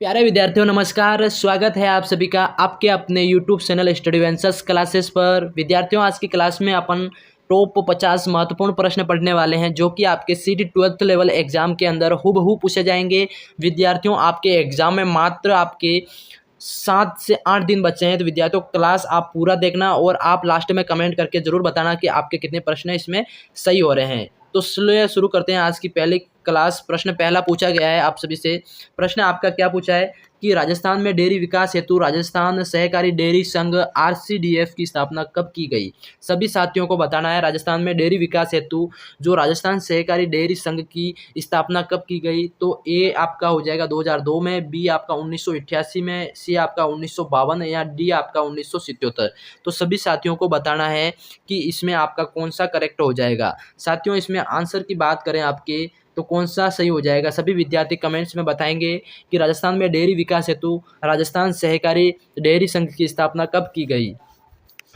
प्यारे विद्यार्थियों नमस्कार। स्वागत है आप सभी का आपके अपने YouTube channel study ventures classes पर। विद्यार्थियों आज की क्लास में अपन टॉप 50 महत्वपूर्ण प्रश्न पढ़ने वाले हैं जो कि आपके सीटी 12th लेवल एग्जाम के अंदर हूबहू पूछे जाएंगे। विद्यार्थियों आपके एग्जाम में मात्र आपके 7 से 8 दिन बचे हैं, तो विद्यार्थियों क्लास आप पूरा देखना और आप लास्ट में कमेंट करके जरूर बताना कि आपके कितने प्रश्न इसमें सही हो रहे हैं। तो चलिए शुरू करते हैं आज की पहली क्लास। प्रश्न पहला पूछा गया है आप सभी से। प्रश्न आपका क्या पूछा है कि राजस्थान में डेयरी विकास हेतु राजस्थान सहकारी डेयरी संघ आरसीडीएफ की स्थापना कब की गई। सभी साथियों को बताना है राजस्थान में डेयरी विकास हेतु जो राजस्थान सहकारी डेयरी संघ की स्थापना कब की गई। तो ए आपका हो जाएगा 2002 में, बी आपका 1988 में, सी आपका 1952 या डी आपका 1977। तो सभी साथियों को बताना है कि इसमें आपका कौन सा करेक्ट हो जाएगा। साथियों इसमें आंसर की बात करें आपके तो कौन सा सही हो जाएगा, सभी विद्यार्थी कमेंट्स में बताएंगे कि राजस्थान में डेयरी विकास हेतु राजस्थान सहकारी डेयरी संघ की स्थापना कब की गई।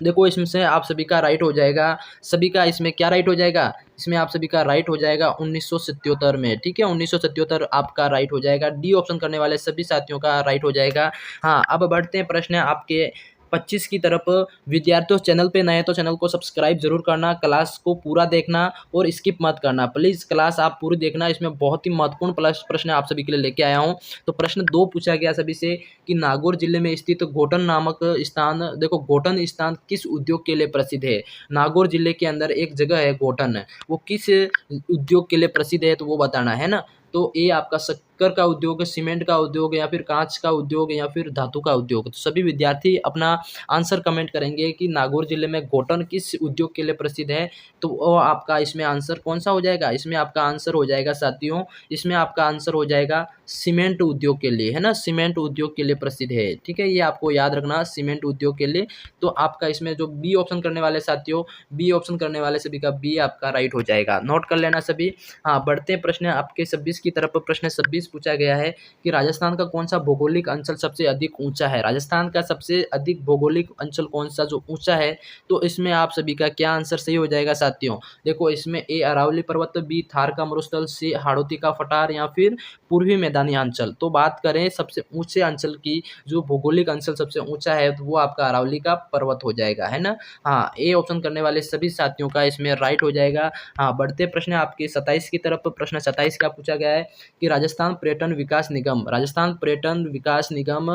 देखो इसमें से आप सभी का राइट हो जाएगा। सभी का इसमें क्या राइट हो जाएगा, इसमें आप सभी का राइट हो जाएगा 1977 में। ठीक है, 1977 आपका राइट हो जाएगा। डी ऑप्शन करने वाले सभी साथियों का राइट हो जाएगा। हाँ, अब बढ़ते हैं प्रश्न आपके 25 की तरफ। विद्यार्थियों चैनल पे नए तो चैनल को सब्सक्राइब जरूर करना, क्लास को पूरा देखना और स्किप मत करना। प्लीज़ क्लास आप पूरी देखना, इसमें बहुत ही महत्वपूर्ण प्रश्न आप सभी के लिए लेके आया हूँ। तो प्रश्न 2 पूछा गया सभी से कि नागौर जिले में स्थित घोटन नामक स्थान, देखो घोटन स्थान किस उद्योग के लिए प्रसिद्ध है। नागौर जिले के अंदर एक जगह है घोटन, वो किस उद्योग के लिए प्रसिद्ध है तो वो बताना है ना। तो ए आपका शक्कर का उद्योग, सीमेंट का उद्योग या फिर कांच का उद्योग या फिर धातु का उद्योग। तो सभी विद्यार्थी अपना आंसर कमेंट करेंगे कि नागौर जिले में घोटन किस उद्योग के लिए प्रसिद्ध है। तो वो आपका इसमें आंसर कौन सा हो जाएगा, इसमें आपका आंसर हो जाएगा साथियों, इसमें आपका आंसर हो जाएगा सीमेंट उद्योग के लिए, है ना। सीमेंट उद्योग के लिए प्रसिद्ध है। ठीक है, ये आपको याद रखना, सीमेंट उद्योग के लिए। तो आपका इसमें जो बी ऑप्शन करने वाले साथियों, बी ऑप्शन करने वाले सभी का बी आपका राइट हो जाएगा। नोट कर लेना सभी। हाँ, बढ़ते हैं प्रश्न आपके 26 की तरफ। प्रश्न 26 पूछा गया है कि राजस्थान का कौन सा भौगोलिक अंचल सबसे अधिक ऊंचा है। राजस्थान का सबसे अधिक भौगोलिक अंचल कौन सा जो ऊंचा है। तो इसमें आप सभी का क्या आंसर सही हो जाएगा साथियों। देखो इसमें ए अरावली पर्वत, बी थार का मरुस्थल, सी हाड़ौती का पठार या फिर पूर्वी मैदानी अंचल। तो बात करें सबसे ऊंचे अंचल की, जो भौगोलिक अंचल सबसे ऊंचा है तो वो आपका अरावली का पर्वत हो जाएगा, है ना। हाँ, ए ऑप्शन करने वाले सभी साथियों का इसमें राइट हो जाएगा। हाँ, बढ़ते प्रश्न आपके 27 की तरफ। प्रश्न 27 का पूछा गया है कि राजस्थान पर्यटन विकास निगम, राजस्थान पर्यटन विकास निगम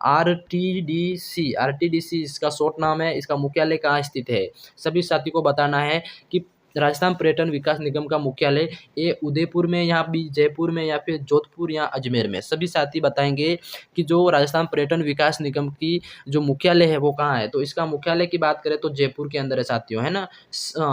आरटीडीसी इसका शॉर्ट नाम है, इसका मुख्यालय कहाँ स्थित है। सभी साथी को बताना है कि राजस्थान पर्यटन विकास निगम का मुख्यालय ए उदयपुर में या बी जयपुर में या फिर जोधपुर या अजमेर में। सभी साथी बताएंगे कि जो राजस्थान पर्यटन विकास निगम की जो मुख्यालय है वो कहाँ है। तो इसका मुख्यालय की बात करें तो जयपुर के अंदर है साथियों, है ना।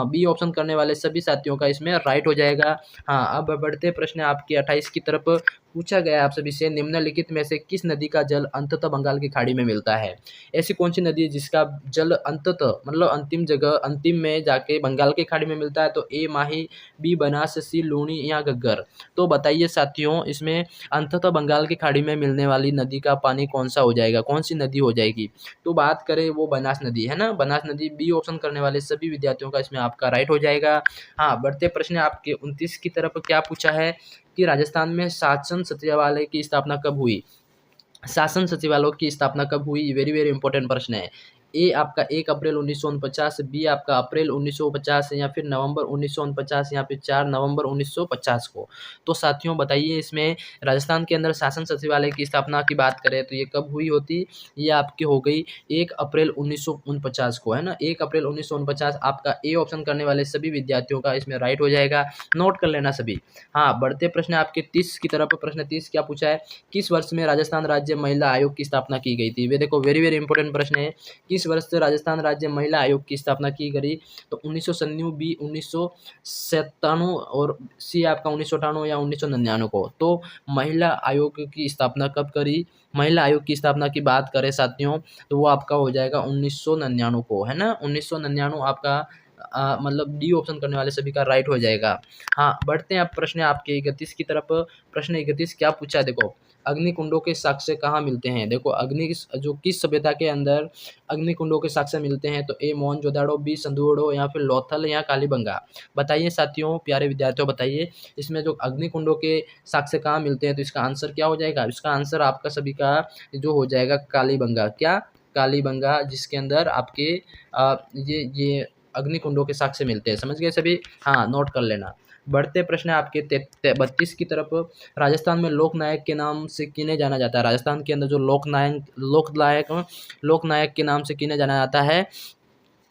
बी ऑप्शन करने वाले सभी साथियों का इसमें राइट हो जाएगा। हाँ, अब बढ़ते प्रश्न आपके 28 की तरफ। पूछा गया आप सभी से निम्नलिखित में से किस नदी का जल अंततः बंगाल की खाड़ी में मिलता है। ऐसी कौन सी नदी है जिसका जल अंततः मतलब अंतिम जगह अंतिम में जाके बंगाल की खाड़ी में मिलता है। तो ए माही, बी बनास, सी लूनी या घग्गर। तो बताइए साथियों इसमें अंततः बंगाल की खाड़ी में मिलने वाली नदी का पानी कौन सा हो जाएगा, कौन सी नदी हो जाएगी। तो बात करें वो बनास नदी, है ना। बनास नदी बी ऑप्शन करने वाले सभी विद्यार्थियों का इसमें आपका राइट हो जाएगा। हाँ, बढ़ते प्रश्न आपके 29 की तरफ। क्या पूछा है कि राजस्थान में शासन सचिवालय की स्थापना कब हुई। शासन सचिवालय की स्थापना कब हुई, वेरी वेरी इंपॉर्टेंट प्रश्न है। ए आपका 1 अप्रैल 1949, बी आपका अप्रैल 1950 या फिर नवंबर 1949 या फिर 4 नवंबर 1950 को। तो साथियों बताइए इसमें राजस्थान के अंदर शासन सचिवालय की स्थापना की बात करें तो ये कब हुई होती। ये आपकी हो गई 1 अप्रैल 1949 को, है ना। 1 अप्रैल 1949 आपका ए ऑप्शन करने वाले सभी विद्यार्थियों का इसमें राइट हो जाएगा। नोट कर लेना सभी। हाँ, बढ़ते प्रश्न आपके 30 की तरफ। प्रश्न 30 क्या पूछा है, किस वर्ष में राजस्थान राज्य महिला आयोग की स्थापना की गई थी। वे देखो वेरी वेरी इंपॉर्टेंट प्रश्न है। किस वर्ष से राजस्थान राज्य महिला आयोग की स्थापना की गई। तो 1997, बी 1997 और सी आपका 1998 या 1999 को। तो महिला आयोग की स्थापना कब करी, महिला आयोग की स्थापना की बात करें साथियों तो वो आपका हो जाएगा 1999 को, है ना। 1999 आपका मतलब डी ऑप्शन करने वाले सभी का राइट हो जाएगा। हाँ, बढ़ते हैं अब प्रश्न आपके 31 की तरफ। प्रश्न 31 क्या पूछा है देखो, अग्निकुंडों के साक्ष्य कहाँ मिलते हैं? देखो जो किस सभ्यता के अंदर अग्निकुंडों के साक्ष्य मिलते हैं? तो ए मोहनजोदड़ो, बी संदूड़ो, या फिर लोथल, या कालीबंगा। बताइए साथियों, प्यारे विद्यार्थियों बताइए, इसमें जो अग्निकुंडों के साक्ष्य कहाँ मिलते हैं तो इसका आंसर क्या हो जाएगा? इसका आंसर आपका सभी का जो हो जाएगा कालीबंगा। क्या? कालीबंगा, जिसके अंदर आपके ये अग्निकुंडों के साक्ष्य मिलते हैं। समझ गए सभी? हाँ, नोट कर लेना। बढ़ते प्रश्न आपके 32 की तरफ। राजस्थान में लोकनायक के नाम से किन्हें जाना जाता है? राजस्थान के अंदर जो लोकनायक के नाम से किन्हें जाना जाता है?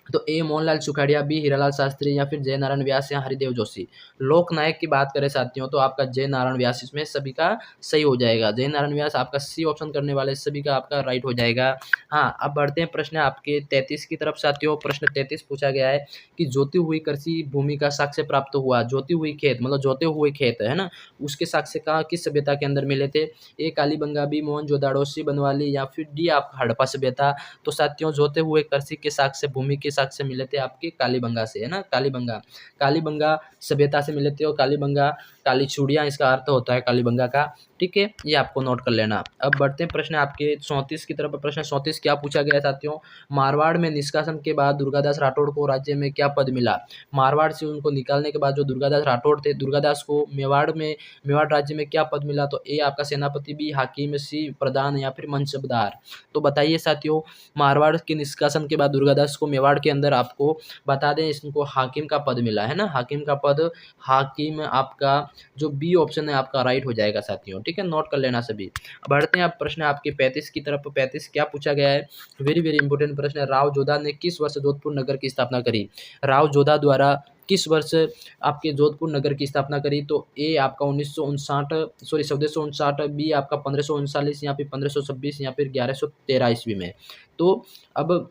तो ए मोहनलाल सुखाड़िया, बी हीरालाल शास्त्री, या फिर जय नारायण व्यास, या हरिदेव जोशी। लोकनायक की बात करें साथियों तो आपका जय नारायण व्यास इसमें सभी का सही हो जाएगा। जय नारायण व्यास आपका सी ऑप्शन करने वाले सभी का आपका राइट हो जाएगा। हाँ, अब बढ़ते हैं प्रश्न आपके 33 की तरफ साथियों। प्रश्न 33 पूछा गया है कि जोती हुई कृषि भूमि का साक्ष्य प्राप्त हुआ। जोती हुई खेत मतलब जोते हुए खेत है ना, उसके साक्ष्य का किस सभ्यता के अंदर मिले थे? ए कालीबंगा, बी मोहनजोदड़ो, सी बनवाली, या फिर डी आपका हड़प्पा सभ्यता। तो साथियों, जोते हुए कृषि के साक्ष्य भूमि के साक्ष्य मिले थे आपके कालीबंगा से, है ना, कालीबंगा सभ्यता से मिले थे। और कालीबंगा, काली चूड़ियाँ इसका अर्थ होता है कालीबंगा का। ठीक है, ये आपको नोट कर लेना। अब बढ़ते हैं प्रश्न आपके 34 की तरफ। प्रश्न 34 क्या पूछा गया साथियों? मारवाड़ में निष्कासन के बाद दुर्गादास राठौड़ को राज्य में क्या पद मिला? मारवाड़ से उनको निकालने के बाद जो दुर्गादास राठौड़ थे, दुर्गादास को मेवाड़ राज्य में क्या पद मिला? तो ए आपका सेनापति, बी हाकिम, सी प्रधान, या फिर मनसबदार। तो बताइए साथियों, मारवाड़ के निष्कासन के बाद दुर्गादास को मेवाड़ के अंदर आपको बता दें इसको हाकिम का पद मिला है ना, हाकिम का पद। हाकिम आपका जो बी ऑप्शन है आपका राइट हो जाएगा साथियों। ठीक है, नोट कर लेना सभी। बढ़ते हैं आप प्रश्न आपके 35 की तरफ। 35 क्या पूछा गया है? वेरी वेरी इंपॉर्टेंट प्रश्न है। राव जोधा ने किस वर्ष जोधपुर नगर की स्थापना करी? राव जोधा द्वारा किस वर्ष आपके जोधपुर नगर की स्थापना करी? तो ए आपका 1459, बी आपका 1539, या फिर 1526, या फिर 1113 ईस्वी में। तो अब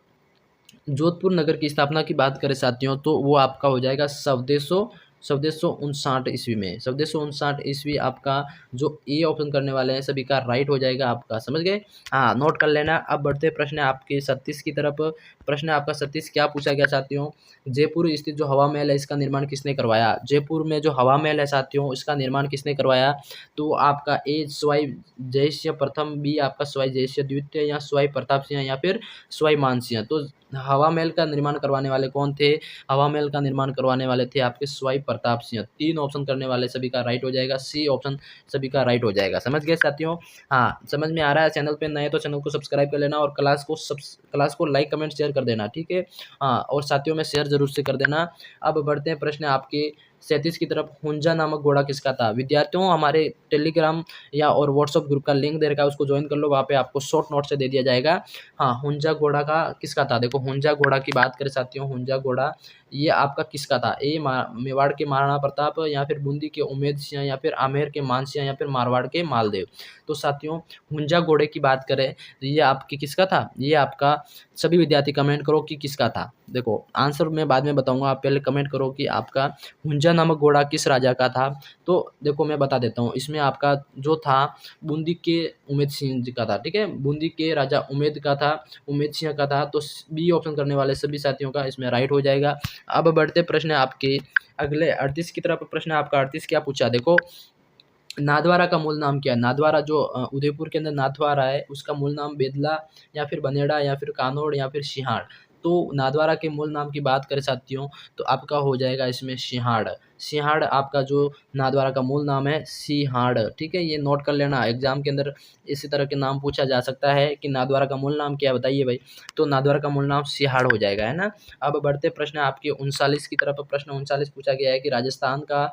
जोधपुर नगर की स्थापना की बात करें साथियों तो वो आपका हो जाएगा 1459 ईस्वी में। 1459 ईस्वी आपका जो ए ऑप्शन करने वाले हैं सभी का राइट हो जाएगा आपका। समझ गए? हाँ, नोट कर लेना। अब बढ़ते प्रश्न आपके 36 की तरफ। प्रश्न आपका 36 क्या पूछा गया साथियों? जयपुर स्थित जो हवा महल है इसका निर्माण किसने करवाया? जयपुर में जो हवा महल है साथियों इसका निर्माण किसने करवाया? तो आपका ए सवाई जयसिंह प्रथम, बी आपका सवाई जयसिंह द्वितीय, या सवाई प्रताप सिंह, या फिर सवाई मानसिंह। तो हवा महल का निर्माण करवाने वाले कौन थे? हवा महल का निर्माण करवाने वाले थे आपके सवाई प्रताप सिंह। 3 ऑप्शन करने वाले सभी का राइट हो जाएगा। सी ऑप्शन सभी का राइट हो जाएगा। समझ गए साथियों? हाँ, समझ में आ रहा है? चैनल पे नए तो चैनल को सब्सक्राइब कर लेना और क्लास को लाइक कमेंट शेयर कर देना। ठीक है, हाँ, और साथियों में शेयर जरूर से कर देना। अब बढ़ते हैं प्रश्न आपके 37 की तरफ। हुंजा नामक घोड़ा किसका था? विद्यार्थियों, हमारे टेलीग्राम या और व्हाट्सअप ग्रुप का लिंक दे रखा है, उसको ज्वाइन कर लो, वहाँ पे आपको शॉर्ट नोट से दे दिया जाएगा। हाँ, हुंजा घोड़ा का किसका था? देखो, हुंजा घोड़ा की बात करें साथियों, हुंजा घोड़ा ये आपका किसका था? ए मेवाड़ के महाराणा प्रताप, या फिर बूंदी के उमेद सिंह, या फिर आमेर के मान सिंह, या फिर मारवाड़ के मालदेव। तो साथियों, हुंजा घोड़े की बात करें तो ये आपकी किसका था? ये आपका सभी विद्यार्थी कमेंट करो कि किसका था। देखो, आंसर मैं बाद में बताऊंगा, आप पहले कमेंट करो कि आपका हुंजा नामक घोड़ा किस राजा का था। तो देखो मैं बता देता हूँ, इसमें आपका जो था बूंदी के उमेद सिंह जी का था। ठीक है, बूंदी के राजा उमेद का था, उमेद सिंह का था। तो बी ऑप्शन करने वाले सभी साथियों का इसमें राइट हो जाएगा। अब बढ़ते प्रश्न आपके अगले 38 की तरफ। प्रश्न आपका 38 क्या पूछा? देखो, नाथद्वारा का मूल नाम क्या है? नाथद्वारा जो उदयपुर के अंदर नाथद्वारा है उसका मूल नाम बेदला, या फिर बनेड़ा, या फिर कानोड़, या फिर सिंहाड़। तो नाथद्वारा के मूल नाम की बात करें साथियों तो आपका हो जाएगा इसमें सिंहाड़। सिंहाड़ आपका जो नाथद्वारा का मूल नाम है, सिंहाड़। ठीक है, ये नोट कर लेना, एग्जाम के अंदर इसी तरह के नाम पूछा जा सकता है कि नाथद्वारा का मूल नाम क्या है, बताइए भाई। तो नाथद्वारा का मूल नाम सिंहाड़ हो जाएगा, है ना। अब बढ़ते प्रश्न आपके 39 की तरफ। प्रश्न 39 पूछा गया है कि राजस्थान का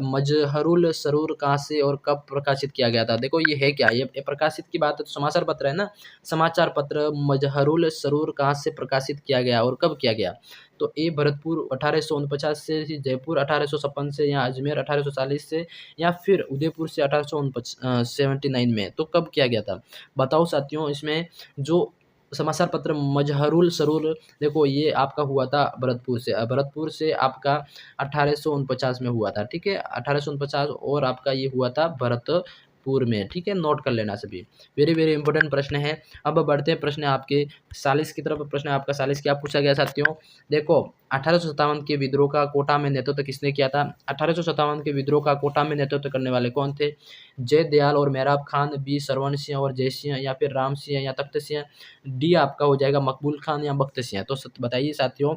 मजहरुल सरूर कहाँ से और कब प्रकाशित किया गया था? देखो, ये है क्या? ये प्रकाशित की बात है तो समाचार पत्र है ना। समाचार पत्र मजहरुल सरूर कहाँ से प्रकाशित किया गया और कब किया गया? तो ए भरतपुर 1849 से, जयपुर 1856 से, या अजमेर 1840 से, या फिर उदयपुर से 1879 में। तो कब किया गया था? बताओ साथियों, इसमें जो समाचार पत्र मजहरुल सरूर, देखो ये आपका हुआ था भरतपुर से आपका 1849 में हुआ था। ठीक है, 1849, और आपका ये हुआ था भरतपुर पूर्व में, ठीक है, नोट कर लेना सभी। वेरी वेरी इंपॉर्टेंट प्रश्न है। अब बढ़ते हैं प्रश्न आपके 40 की तरफ। प्रश्न आपका 40 क्या पूछा गया साथियों, देखो 1857 के विद्रोह का कोटा में नेतृत्व किसने किया था। 1857 के विद्रोह का कोटा में नेतृत्व करने वाले कौन थे, जय दयाल और मेहराब खान, बी सरवण सिंह और जय सिंह, या फिर राम सिंह या तख्त सिंह, डी आपका हो जाएगा मकबूल खान या बख्त सिंह। तो बताइए साथियों,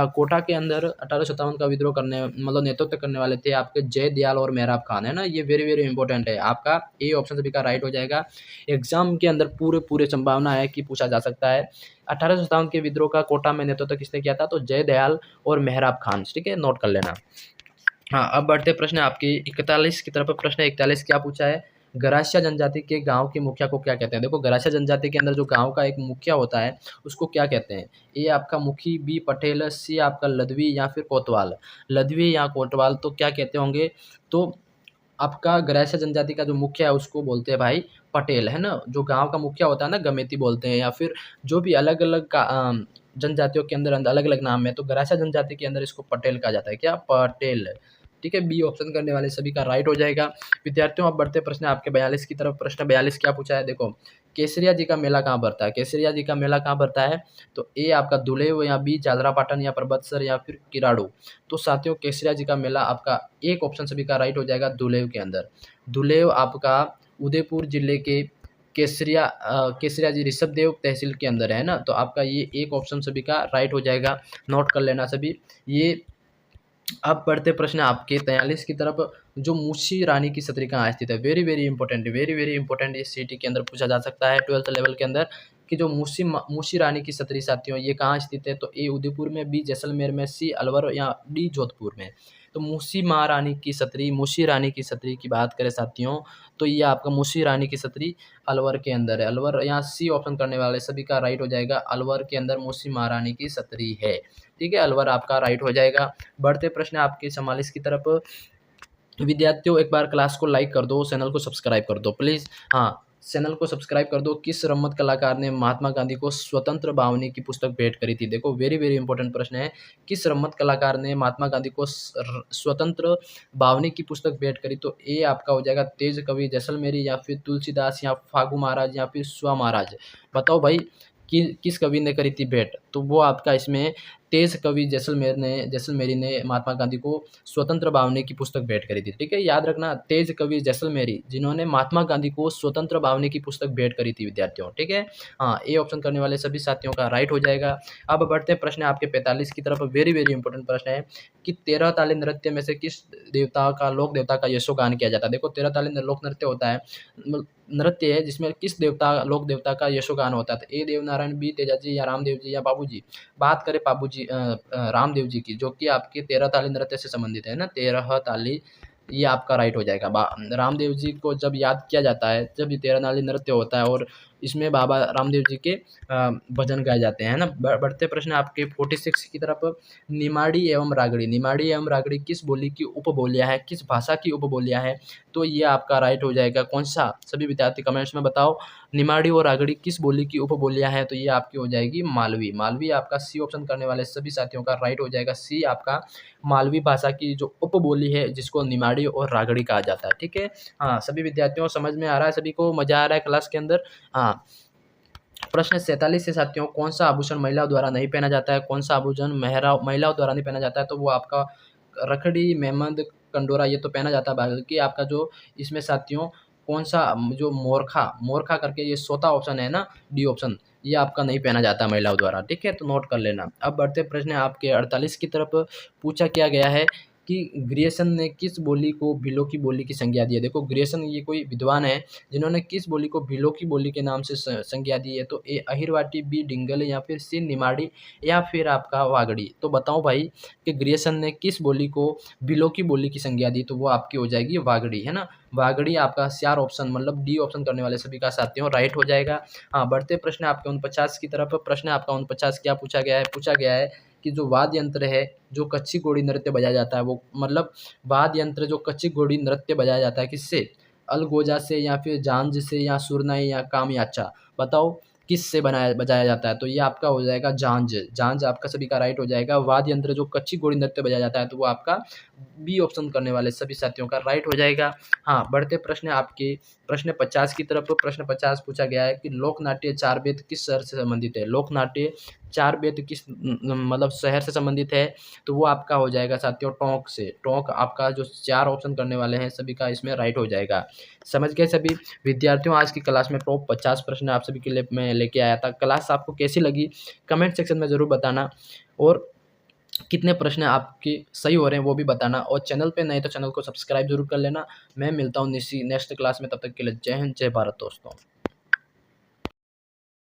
कोटा के अंदर 1857 का विद्रोह करने मतलब नेतृत्व करने वाले थे आपके जय दयाल और मेहराब खान, है ना। ये वेरी वेरी इंपॉर्टेंट है, आपका ए ऑप्शन सभी का राइट हो जाएगा। एग्जाम के अंदर पूरे पूरे संभावना है कि पूछा जा सकता है। 1857 के विद्रोह का कोटा में नेतृत्व किसने किया था, तो जय दयाल और मेहराब खान, ठीक है, नोट कर लेना। हाँ, अब बढ़ते प्रश्न आपकी 41 की तरफ। प्रश्न 41 क्या पूछा है, गरासिया जनजाति के गांव के मुखिया को क्या कहते हैं। देखो गरासिया जनजाति के अंदर जो गांव का एक मुखिया होता है उसको क्या कहते हैं, ए आपका मुखी, बी पटेल, सी आपका लदवी या फिर कोतवाल। लदवी या कोतवाल तो क्या कहते होंगे, तो आपका गरासिया जनजाति का जो मुखिया है उसको बोलते हैं भाई पटेल, है ना। जो गांव का मुखिया होता है ना गमेती बोलते हैं, या फिर जो भी अलग अलग का जनजातियों के अंदर अलग अलग नाम है, तो गरासिया जनजाति के अंदर इसको पटेल कहा जाता है, क्या, पटेल, ठीक है। बी ऑप्शन करने वाले सभी का राइट हो जाएगा। विद्यार्थियों अब बढ़ते प्रश्न आपके 42 की तरफ। प्रश्न 42 क्या पूछा है, देखो केसरिया जी का मेला कहाँ भरता है। केसरिया जी का मेला कहाँ भरता है, तो ए आपका दुलेव, या बी जालरापाटन, या परबतसर, या फिर किराड़ू। तो साथियों केसरिया जी का मेला आपका एक ऑप्शन सभी का राइट हो जाएगा, दुलेव के अंदर। दुलेव आपका उदयपुर जिले के केसरिया जी ऋषभदेव तहसील के अंदर है ना। तो आपका ये एक ऑप्शन सभी का राइट हो जाएगा, नोट कर लेना सभी। ये अब बढ़ते प्रश्न आपके 43 की तरफ। जो मूसी रानी की छतरी कहाँ स्थित है, very very important, very very important, ये सीटी के अंदर पूछा जा सकता है 12th लेवल के अंदर, कि जो मूसी रानी की छतरी साथियों ये कहाँ स्थित है, तो ए उदयपुर में, बी जैसलमेर में, सी अलवर, या डी जोधपुर में। तो मूसी रानी की छतरी, मूसी रानी की छतरी की बात करें साथियों, तो ये आपका मूसी रानी की छतरी अलवर के अंदर है। अलवर, यहाँ सी ऑप्शन करने वाले सभी का राइट हो जाएगा, अलवर के अंदर मूसी महारानी की छतरी है, ठीक है, अलवर आपका राइट हो जाएगा। बढ़ते प्रश्न आपके 44 की तरफ। विद्यार्थियों एक बार क्लास को लाइक कर दो, चैनल को सब्सक्राइब कर दो प्लीज़। हाँ, चैनल को सब्सक्राइब कर दो। किस रम्मत कलाकार ने महात्मा गांधी को स्वतंत्र भावनी की पुस्तक भेंट करी थी। देखो वेरी वेरी इंपॉर्टेंट प्रश्न है, किस रम्मत कलाकार ने महात्मा गांधी को स्वतंत्र भावनी की पुस्तक भेंट करी। तो ए आपका हो जाएगा तेज कवि जैसलमेरी, या फिर तुलसीदास, या फागू महाराज, या फिर स्वा महाराज। बताओ भाई किस कवि ने करी थी भेंट, तो वो आपका इसमें तेज कवि जैसलमेरी ने महात्मा गांधी को स्वतंत्र भावनी की पुस्तक भेंट करी थी, ठीक है, याद रखना, तेज कवि जैसलमेरी जिन्होंने महात्मा गांधी को स्वतंत्र भावनी की पुस्तक भेंट करी थी विद्यार्थियों, ठीक है। हाँ, ए ऑप्शन करने वाले सभी साथियों का राइट हो जाएगा। अब बढ़ते हैं प्रश्न आपके 45 की तरफ। वेरी वेरी इंपॉर्टेंट प्रश्न है कि 13 ताली नृत्य में से किस देवता का, लोक देवता का यशोगान किया जाता है। देखो 13 ताली लोक नृत्य होता है, नृत्य है जिसमें किस देवता, लोक देवता का यशोगान होता है। तो ए देवनारायण, बी तेजाजी, या रामदेव जी, या बाबूजी। बात करें रामदेव जी की, जो कि आपके 13 ताली नृत्य से संबंधित है ना, 13 ताली, ये आपका राइट हो जाएगा। रामदेव जी को जब याद किया जाता है, जब ये 13 ताली नृत्य होता है, और इसमें बाबा रामदेव जी के भजन गाए जाते हैं ना। बढ़ते प्रश्न आपके 46 की तरफ। निमाड़ी एवं रागड़ी, निमाड़ी एवं रागड़ी किस बोली की उपबोलियाँ है, किस भाषा की उपबोलियाँ है, तो ये आपका राइट हो जाएगा। कौन सा, सभी विद्यार्थी कमेंट्स में बताओ, निमाड़ी और रागड़ी किस बोली की उपबोलियाँ हैं, तो ये आपकी हो जाएगी मालवी। मालवी आपका सी ऑप्शन करने वाले सभी साथियों का राइट हो जाएगा, सी आपका मालवी भाषा की जो उपबोली है जिसको निमाड़ी और रागड़ी कहा जाता है, ठीक है। हाँ, सभी विद्यार्थियों समझ में आ रहा है, सभी को मजा आ रहा है क्लास के अंदर। हाँ, प्रश्न 47 से साथियों, कौन सा आभूषण महिलाओं द्वारा नहीं पहना जाता है, कौन सा आभूषण महिलाओं द्वारा नहीं पहना जाता है, तो वो आपका रखड़ी, मेहमद, कंडोरा, ये तो पहना जाता है। बल्कि आपका जो इसमें साथियों कौन सा, जो मोरखा करके ये चौथा ऑप्शन है ना, डी ऑप्शन, ये आपका नहीं पहना जाता महिलाओं द्वारा, ठीक है, तो नोट कर लेना। अब बढ़ते प्रश्न आपके 48 की तरफ। पूछा क्या गया है कि ग्रियर्सन ने किस बोली को भीलों की बोली की संज्ञा दी है। देखो ग्रियर्सन ये कोई विद्वान है जिन्होंने किस बोली को भीलों की बोली के नाम से संज्ञा दी है, तो ए अहिरवाटी, बी डिंगल, या फिर सी निमाड़ी, या फिर आपका वागड़ी। तो बताओ भाई कि ग्रियर्सन ने किस बोली को भीलों की बोली की संज्ञा दी, तो वो आपकी हो जाएगी वागड़ी, है ना। वागड़ी आपका 4 ऑप्शन मतलब डी ऑप्शन करने वाले सभी का साथियों राइट हो जाएगा। हाँ, बढ़ते प्रश्न आपके 49 की तरफ। प्रश्न आपका 49 क्या पूछा गया है कि जो वाद्य यंत्र है जो कच्ची घोड़ी नृत्य बजाया जाता है, वो मतलब वाद्य यंत्र जो कच्ची घोड़ी नृत्य बजाया जाता है किससे, अलगोजा से, या फिर झांझ से, या सुरनाई, या कामयाचा। बताओ किस से बजाया जाता है? तो ये आपका हो जाएगा झांझ। झांझ आपका सभी का राइट हो जाएगा। वाद्य यंत्र जो कच्ची घोड़ी नृत्य बजाया जाता है तो वो आपका बी ऑप्शन करने वाले सभी साथियों का राइट हो जाएगा। हाँ, बढ़ते प्रश्न आपके प्रश्न 50 की तरफ। प्रश्न 50 पूछा गया है कि लोकनाट्य चार वेद किस शहर से संबंधित है? लोकनाट्य चार वेद किस मतलब शहर से संबंधित है? तो वो आपका हो जाएगा साथियों टोंक से। टोंक आपका जो 4 ऑप्शन करने वाले हैं सभी का इसमें राइट हो जाएगा। समझ गए सभी विद्यार्थियों? आज की क्लास में टॉप 50 प्रश्न आप सभी के लिए मैं लेके आया था। क्लास आपको कैसी लगी कमेंट सेक्शन में ज़रूर बताना, और कितने प्रश्न आपके सही हो रहे हैं वो भी बताना, और चैनल पे नए तो चैनल को सब्सक्राइब जरूर कर लेना। मैं मिलता हूँ नेक्स्ट क्लास में, तब तक के लिए जय हिंद जय भारत दोस्तों।